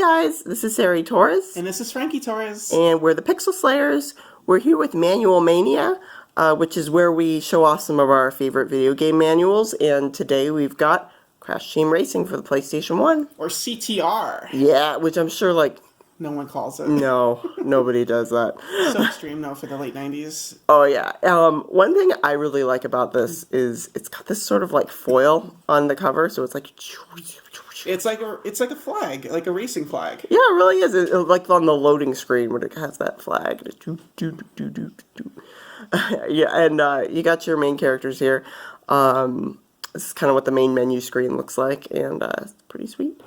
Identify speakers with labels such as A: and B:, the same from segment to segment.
A: guys, this is Sari Torres.
B: And this is Frankie Torres.
A: And we're the Pixel Slayers. We're here with Manual Mania, which is where we show off some of our favorite video game manuals. And today we've got Crash Team Racing for the PlayStation 1.
B: Or CTR.
A: Yeah, which I'm sure, like...
B: No one calls it.
A: No, nobody does that.
B: So extreme, though, for the late 90s.
A: Oh, yeah. One thing I really like about this is it's got this sort of, like, foil on the cover. So it's like...
B: It's like a flag, like a racing flag.
A: Yeah, it really is. Like on the loading screen when it has that flag. Yeah, and you got your main characters here. This is kind of what the main menu screen looks like, and it's pretty sweet.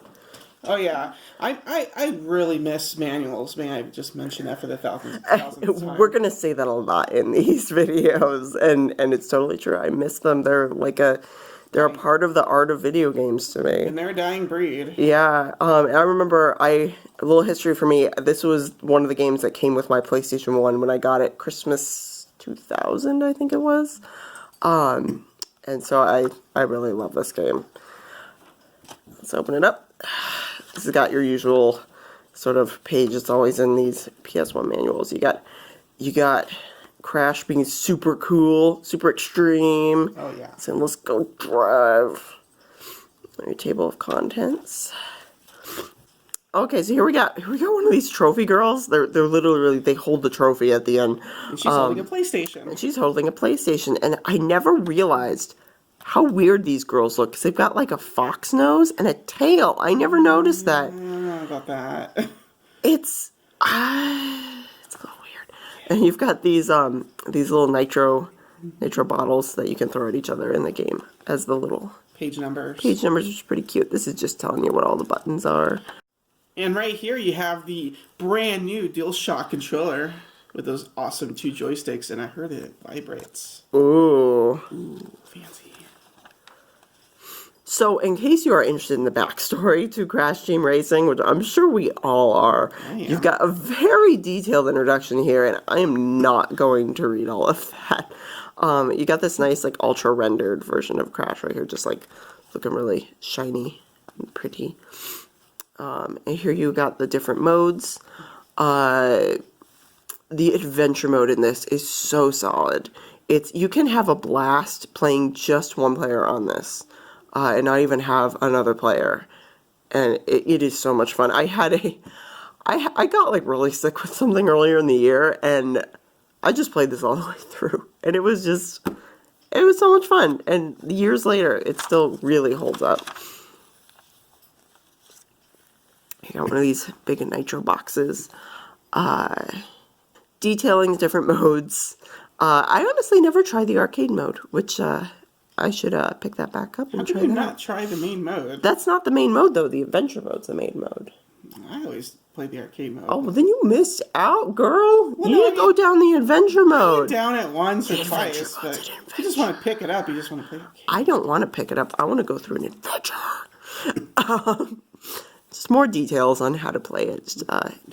B: Oh yeah, I really miss manuals. May I just mention that for the thousandth time?
A: We're gonna say that a lot in these videos, and it's totally true. I miss them. They're a part of the art of video games to me.
B: And they're a dying breed.
A: Yeah. I remember, a little history for me, this was one of the games that came with my PlayStation 1 when I got it Christmas 2000, I think it was. And so I really love this game. Let's open it up. This has got your usual sort of page that's always in these PS1 manuals. You got Crash being super cool, super extreme.
B: Oh yeah.
A: So let's go drive. Your table of contents. Okay, so here we got one of these trophy girls. They're literally, they hold the trophy at the end.
B: And she's holding a PlayStation.
A: And she's holding a PlayStation, and I never realized how weird these girls look because they've got like a fox nose and a tail. I never noticed that.
B: I don't know about that.
A: It's a little weird. And you've got these little nitro bottles that you can throw at each other in the game as the little
B: Page numbers.
A: Page numbers, which is pretty cute. This is just telling you what all the buttons are.
B: And right here you have the brand new DualShock controller with those awesome 2 joysticks, and I heard it vibrates.
A: Ooh.
B: Ooh, fancy.
A: So, in case you are interested in the backstory to Crash Team Racing, which I'm sure we all are, you've got a very detailed introduction here, and I am not going to read all of that. You got this nice, like, ultra-rendered version of Crash right here, just, like, looking really shiny and pretty. And here you got the different modes. The adventure mode in this is so solid. You can have a blast playing just one player on this, and not even have another player. And it is so much fun. I got, like, really sick with something earlier in the year, and I just played this all the way through, and it was so much fun, and years later, it still really holds up. You got one of these big nitro boxes, detailing the different modes. I honestly never tried the arcade mode, which I should pick that back up and try that.
B: How did you not try the main mode?
A: That's not the main mode, though. The adventure mode's the main mode.
B: I always played the arcade mode.
A: Oh, well, then you missed out, girl. You need to go down the adventure mode.
B: I went down it once or twice, but you just want to pick it up. You just want to play arcade.
A: I don't want to pick it up. I want to go through an adventure. Just more details on how to play it.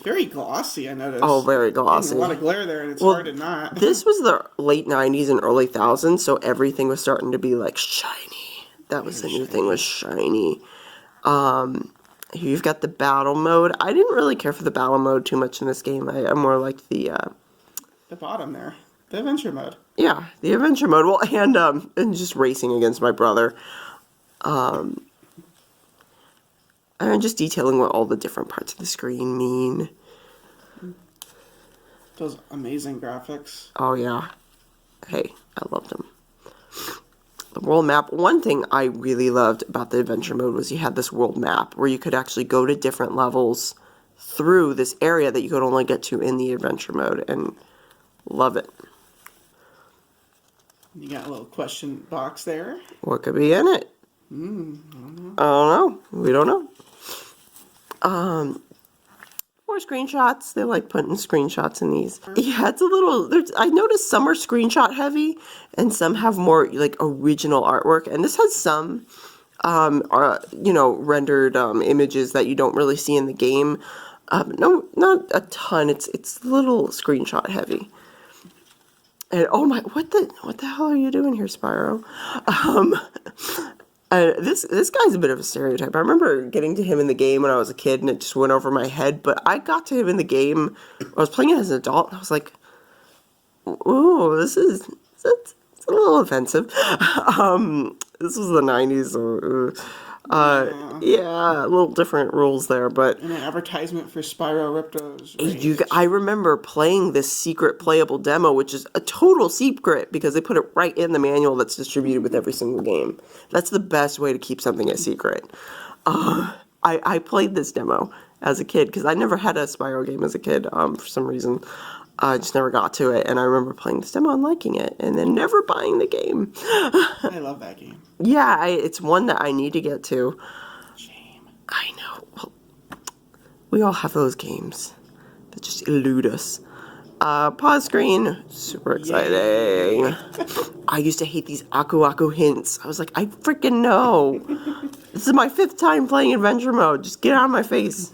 B: Very glossy, I noticed.
A: Oh, very glossy.
B: There's a lot of glare there, and it's hard to not.
A: This was the late 90s and early 2000s, so everything was starting to be, like, shiny. That was the new thing, was shiny. Here you've got the battle mode. I didn't really care for the battle mode too much in this game. I more liked the
B: bottom there. The adventure mode.
A: Yeah, the adventure mode. Well, and just racing against my brother. And just detailing what all the different parts of the screen mean.
B: Those amazing graphics.
A: Oh, yeah. Hey, I loved them. The world map. One thing I really loved about the adventure mode was you had this world map where you could actually go to different levels through this area that you could only get to in the adventure mode, and love it.
B: You got a little question box there.
A: What could be in it?
B: I don't know.
A: I don't know. We don't know. More screenshots. They like putting screenshots in these. Yeah, it's a little... I noticed some are screenshot heavy, and some have more, like, original artwork. And this has some, rendered images that you don't really see in the game. No, not a ton. It's a little screenshot heavy. And oh my, what the hell are you doing here, Spyro? This guy's a bit of a stereotype. I remember getting to him in the game when I was a kid, and it just went over my head. But I got to him in the game. I was playing it as an adult, and I was like, "Ooh, it's a little offensive." This was the '90s, so yeah, a little different rules there. But
B: And an advertisement for Spyro Ripto's Rage.
A: I remember playing this secret playable demo, which is a total secret because they put it right in the manual that's distributed with every single game. That's the best way to keep something a secret. I played this demo as a kid because I never had a Spyro game as a kid for some reason. I just never got to it, and I remember playing this demo and liking it, and then never buying the game.
B: I love that game.
A: Yeah, it's one that I need to get to.
B: Shame.
A: I know. Well, we all have those games that just elude us. Pause screen. Super exciting. I used to hate these Aku Aku hints. I was like, I freaking know. This is my 5th time playing Adventure Mode. Just get out of my face.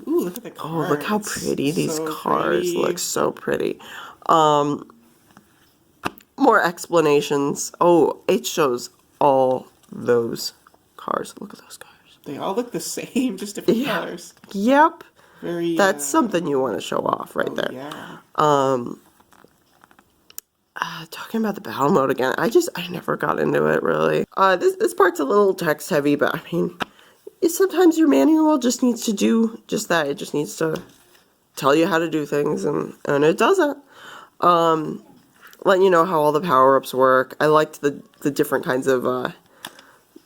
B: Ooh, look at the cards.
A: Oh, look how pretty these
B: So
A: cards
B: pretty.
A: look. So pretty. More explanations. Oh, it shows all those cars. Look at those cars.
B: They all look the same, just different colors.
A: Yep.
B: Very.
A: That's something you want to show off right there.
B: Yeah.
A: Talking about the battle mode again, I never got into it really. This part's a little text heavy, but I mean, sometimes your manual just needs to do just that. It just needs to tell you how to do things, and it doesn't. Letting you know how all the power-ups work. I liked the different kinds of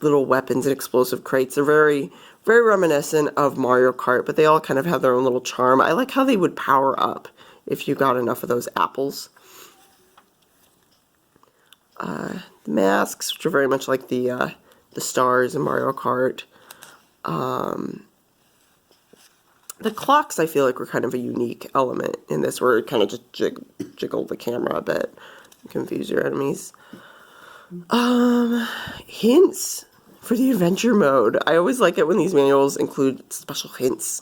A: little weapons and explosive crates. They're very, very reminiscent of Mario Kart, but they all kind of have their own little charm. I like how they would power up if you got enough of those apples. The masks, which are very much like the stars in Mario Kart. The clocks, I feel like, were kind of a unique element in this, where it kind of just jiggle the camera a bit, confuse your enemies. Hints for the adventure mode. I always like it when these manuals include special hints,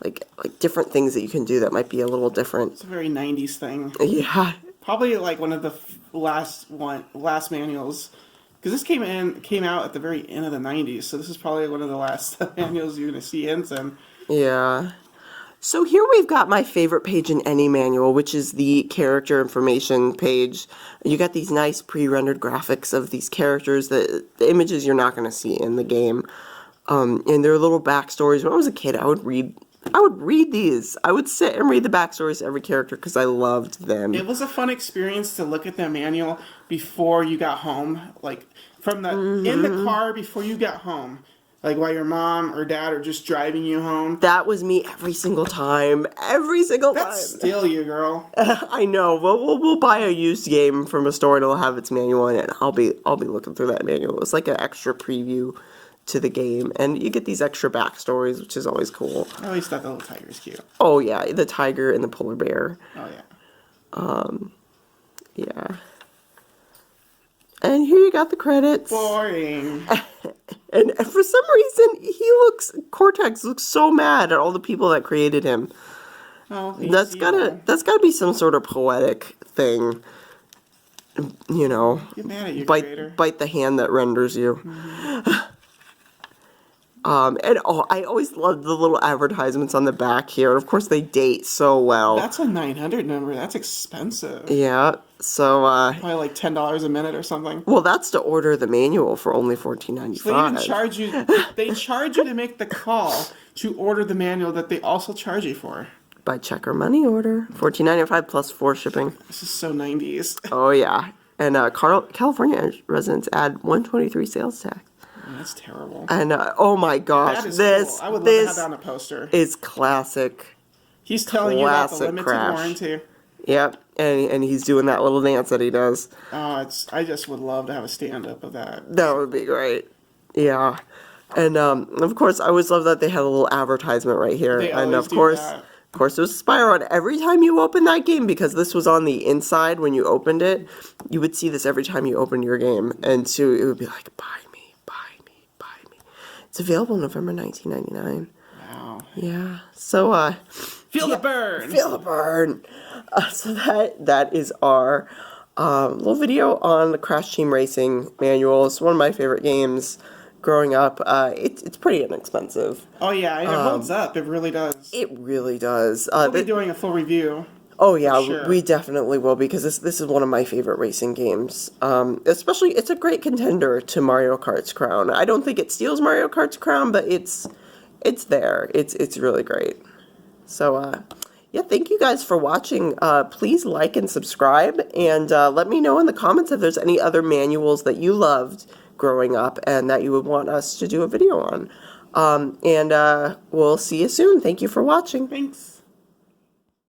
A: like different things that you can do that might be a little different.
B: It's a very 90s thing.
A: Yeah.
B: Probably like one of the last manuals, because this came out at the very end of the 90s, so this is probably one of the last manuals you're going to see hints in.
A: Yeah. So here we've got my favorite page in any manual, which is the character information page. You got these nice pre-rendered graphics of these characters, the images you're not going to see in the game, and their little backstories. When I was a kid, I would read these. I would sit and read the backstories to every character because I loved them.
B: It was a fun experience to look at the manual before you got home, like from the in the car before you got home. Like while your mom or dad are just driving you home.
A: That was me every single time. Every single time.
B: That's still you, girl.
A: I know. We'll buy a used game from a store and it'll have its manual in it. I'll be looking through that manual. It's like an extra preview to the game, and you get these extra backstories, which is always cool.
B: I always thought the little tiger's cute.
A: Oh yeah, the tiger and the polar bear.
B: Oh yeah.
A: Yeah. And here you got the credits.
B: Boring.
A: And for some reason, Cortex looks so mad at all the people that created him.
B: Oh,
A: That's gotta be some sort of poetic thing. You know,
B: Get mad at your creator.
A: bite the hand that renders you. I always loved the little advertisements on the back here. Of course, they date so well.
B: That's a 900 number. That's expensive.
A: Yeah. So,
B: Probably like $10 a minute or something.
A: well, that's to order the manual for only $14.95.
B: They even charge you. They charge you to make the call to order the manual that they also charge you for.
A: By check or money order, $14.95 plus 4 shipping.
B: This is so 90s.
A: Oh yeah, and California residents add $123 sales tax.
B: That's terrible.
A: And oh my gosh,
B: That is
A: this
B: cool. I would love to have that on a poster.
A: is classic.
B: He's telling you about the
A: classic
B: limited
A: Crash.
B: warranty.
A: Yep, and he's doing that little dance that he does.
B: Oh, I just would love to have a stand-up of that.
A: That would be great. Yeah, and of course, I always love that they had a little advertisement right here,
B: They
A: and
B: always
A: of
B: do
A: course.
B: that.
A: Of course, it was Spyro, and every time you opened that game, because this was on the inside when you opened it, you would see this every time you opened your game, and so it would be like, buy me, buy me, buy me. It's available November 1999.
B: Wow.
A: Yeah, so,
B: Feel the burn!
A: feel the burn! So that is our little video on the Crash Team Racing manual. It's one of my favorite games growing up. It's pretty inexpensive.
B: Oh yeah, and it holds up. It really does.
A: It really does.
B: We'll be doing a full review.
A: Oh yeah,
B: sure.
A: we definitely will, because this is one of my favorite racing games. Especially, it's a great contender to Mario Kart's crown. I don't think it steals Mario Kart's crown, but it's there. It's really great. So yeah, thank you guys for watching. Please like and subscribe, and let me know in the comments if there's any other manuals that you loved growing up and that you would want us to do a video on. And we'll see you soon. Thank you for watching.
B: Thanks.